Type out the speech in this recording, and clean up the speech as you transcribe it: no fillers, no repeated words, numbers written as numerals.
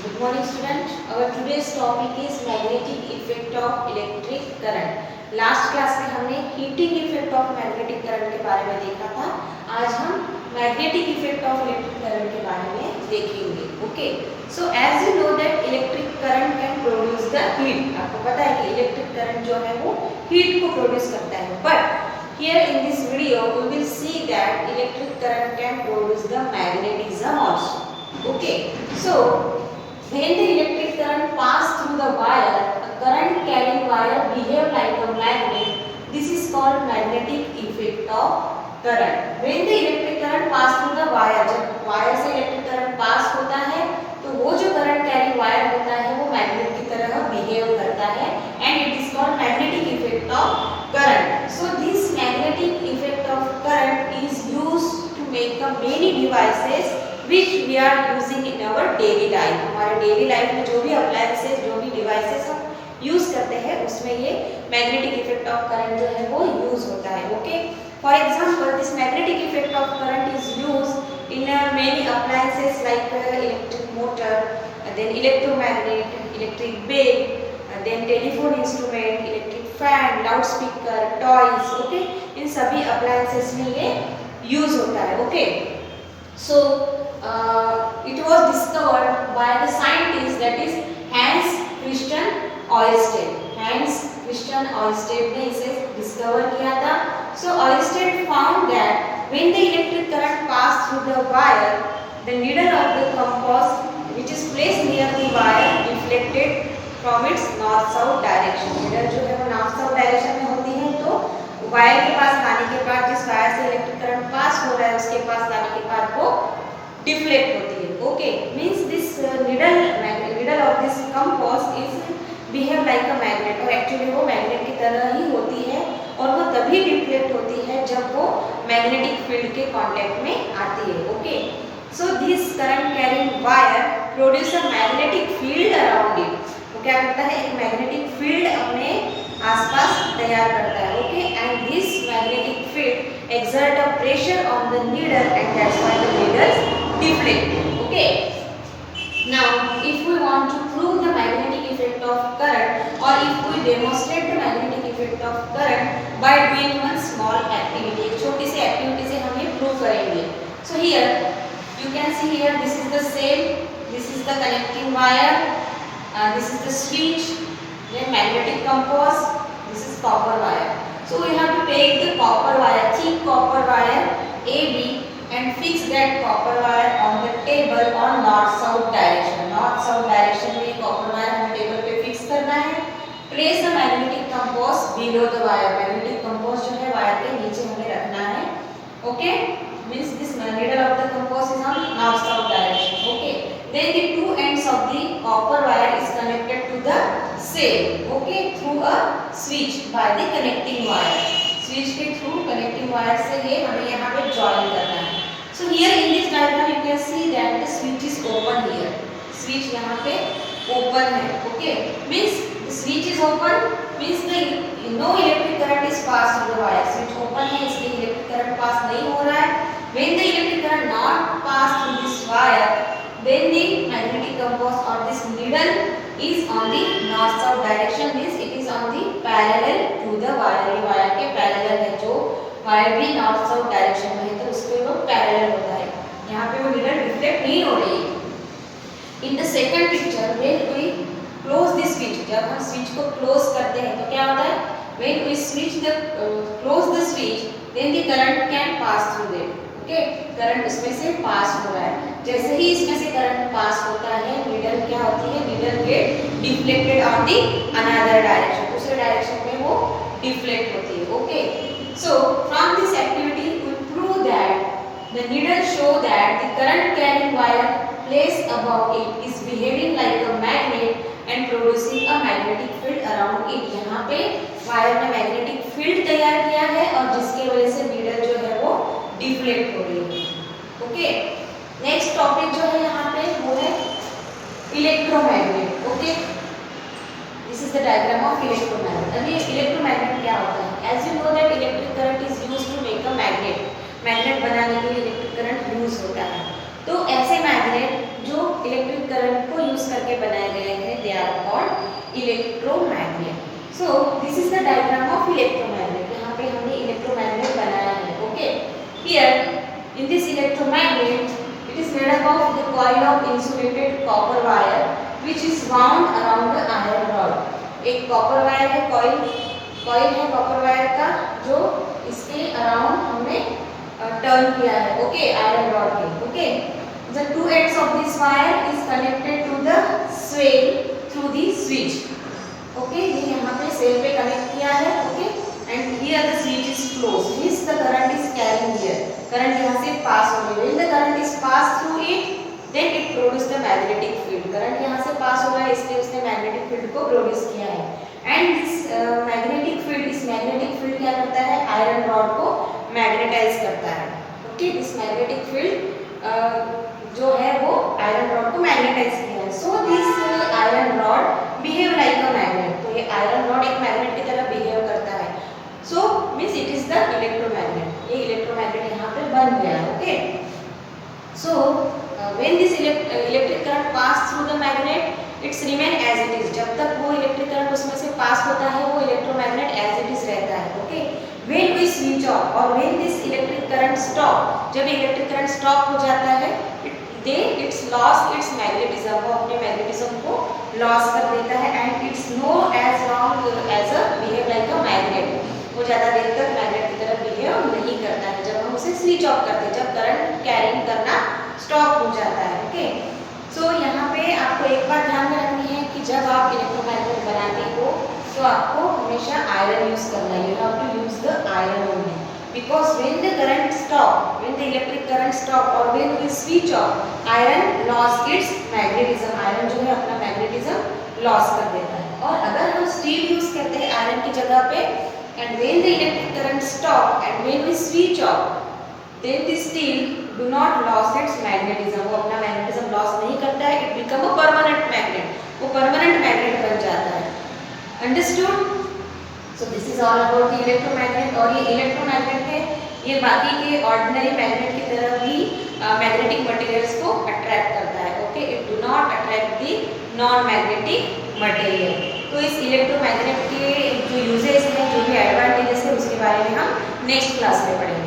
Good morning student. Our today's topic is magnetic effect of electric current. Last class में हमने heating effect of magnetic current के बारे में देखा था. आज हम magnetic effect of electric current के बारे में देखेंगे. Okay, so as you know that electric current can produce the heat. आपको पता है कि इलेक्ट्रिक करंट जो है वो हीट को प्रोड्यूस करता है. But here in this video we will see that electric current can produce the magnetism also. Okay, so when the electric current pass through the wire, a current carrying wire behave like a magnet. This is called magnetic effect of current. When the electric current pass through the wire, जब wire से electric current pass होता है तो वो जो current carrying wire होता है वो मैग्नेट की तरह बिहेव करता है and it is called magnetic effect of current. So this magnetic effect of current is used to make a many devices which we are using in our daily life. हमारे daily life में जो भी appliances, जो भी devices हम use करते हैं उसमें ये मैग्नेटिक इफेक्ट ऑफ करंट जो है वो यूज होता है. Okay, for example this magnetic effect of current is used in many appliances like electric motor, then electromagnet, electric bell, then telephone instrument, electric fan, loudspeaker, toys. Okay, इन सभी appliances में ये use होता है. Okay, so it was discovered by the scientist that is Hans Christian Ørsted. Hans Christian Ørsted ने इसे discover किया था. So Ørsted found that when the electric current passed through the wire, the needle of the compass which is placed near the wire deflected from its north-south direction. needle जो है वो north-south direction में होती है तो wire के पास लाने के बाद, जिस वायर से इलेक्ट्रिक करंट पास हो रहा है उसके पास लाने के बाद वो डिफ्लेक्ट होती है. Okay, means this needle of this compass is behave like a magnet, और एक्चुअली वो मैग्नेट की तरह ही होती है और वो तभी डिफ्लेक्ट होती है जब वो मैग्नेटिक फील्ड के कांटेक्ट में आती है. Okay, so this current carrying wire produce a magnetic field around it. वो क्या करता है, एक मैग्नेटिक फील्ड अपने आसपास तैयार करता है. Okay, and this magnetic field exert a pressure on the needle and that's why the needle deflect. Okay, now if we want to prove the magnetic effect of current, or if we demonstrate the magnetic effect of current by doing one small activity, एक छोटी सी activity से हम ये prove करेंगे. So here you can see here this is the same, this is the connecting wire, this is the switch, then magnetic compass, this is copper wire. So we have to take the copper wire, thick copper wire AB, and fix that copper wire on the table on north south direction. north south direction में copper wire हमें table पे fix करना है. place the magnetic compass below the wire. magnetic compass जो है wire के नीचे हमें रखना है. okay, means this needle of the compass is on north south direction. okay, then the two ends of the copper wire is connected to the same, okay, through a switch by the connecting wire. switch के through connecting wire से ये हमें यहाँ पे join करना है. So here in this diagram you can see that the switch is open here. switch यहाँ पे open है. okay, means the switch is open means the no electric current is passed through the wire. switch open है इसलिए electric current pass नहीं हो रहा है. when the electric current not pass through this wire, then the magnetic compass or this needle is on the north south direction, means it is on the parallel to the wire. ये wire के parallel है, जो wire भी north south direction में है तो उसके वो पैरेलल होता है. यहाँ पे वो नीडल रिफ्लेक्ट नहीं हो रही है. In the second picture when we close this switch, जब हम स्विच को क्लोज करते हैं तो क्या होता है, when we switch the close the switch then the current can pass through that. Okay, current इसमें से पास हो रहा है. जैसे ही इसमें से करंट पास होता है नीडल क्या होती है, needle get deflected on the another direction. दूसरे डायरेक्शन में वो डिफ्लेक्ट होती है. Okay, so from this activity we prove that the needle show that the current carrying wire placed above it is behaving like a magnet and producing a magnetic field around it. यहाँ पे wire ने magnetic field तैयार किया है और जिसके वजह से नीडल जो है वो डिफ्लेक्ट हो रही है. ओके, नेक्स्ट टॉपिक जो है यहाँ पे वो है electromagnet. Okay, this is the diagram of electromagnet. अभी इलेक्ट्रोमैग्नेट क्या होता है, as you know that electric current is used to make a magnet. Magnet बनाने के लिए इलेक्ट्रिक करंट यूज होता है. तो ऐसे मैग्नेट जो जो इलेक्ट्रिक करंट को यूज करके बनाए गए हैं they are called electromagnet. So this is the diagram of electromagnet. यहाँ पे हमने इलेक्ट्रोमैग्नेट बनाया है। Okay, here in this electromagnet it is made up of the coil of insulated copper wire which is wound around the iron rod। एक copper wire है, coil है copper wire का जो इसके अराउंड हमने टर्न किया है। ओके, आयरन रॉड के। Okay, the two ends of this wire is connected to the swale through the switch। Okay, ये यहाँ पे सेल पे कनेक्ट किया है। Okay, and here the switch is closed, means the current is carrying here, current यहाँ से पास हो रही है। when the current is passed through it then it produce the magnetic field। current यहाँ से पास हो रहा है इसलिए उसने magnetic field को प्रोड्यूस किया है। and this magnetic field, इस magnetic field क्या करता है, आयरन रॉड को मैग्नेटाइज करता है। ओके, दिस magnetic field जो है वो आयरन रॉड को मैग्नेटाइज किया है। so this iron rod behave like a magnet। तो ये आयरन रॉड एक मैग्नेट की तरह बिहेव करता है। so means it is the electromagnet। ये इलेक्ट्रोमैग्नेट यहाँ पे बन गया। Okay, so when this electric current pass through the magnet it's remain as it is। जब तक वो इलेक्ट्रिक करंट उसमें से पास होता है वो इलेक्ट्रोमैग्नेट as it is रहता है। Okay, when we switch off or when this electric current stop, जब इलेक्ट्रिक करंट स्टॉप हो जाता है it's lost its magnetism। वो अपने मैग्नेटिज्म को लॉस कर देता है and it's no as long as a behave like a magnet। वो ज़्यादा देर तक मैग्नेट की तरह बिहेव नहीं करता है जब हम उसे स्विच ऑफ करते हैं, जब करंट कैरिंग करना स्टॉप हो जाता है। ओके, सो यहाँ पे आपको एक बात ध्यान में रखनी है कि जब आप इलेक्ट्रोमैग्नेट बनाते हो तो आपको हमेशा आयरन यूज करना है। You have to use the iron only because when the current stop, when the electric current stop or when we switch off, iron lost its magnetism। Iron जो है अपना मैग्नेटिज्म लॉस कर देता है। और अगर हम स्टील यूज करते हैं आयरन की जगह पे and when the electric current stop and when we switch off then the steel do not lose its magnetism। वो अपना मैग्नेटिज्म लॉस नहीं करता है, it become a permanent magnet। वो परमानेंट मैग्नेट बन जाता है। Understood? So this is all about the electromagnet. और ये इलेक्ट्रोमैग्नेट है, ये बाकी के ऑर्डिनरी मैग्नेट की तरह भी मैग्नेटिक मटेरियल्स को अट्रैक्ट करता है। Okay, it do not attract the non magnetic material. तो इस इलेक्ट्रोमैग्नेट के जो यूजेस हैं, जो भी एडवांटेजेस है उसके बारे में हम नेक्स्ट क्लास में पढ़ेंगे।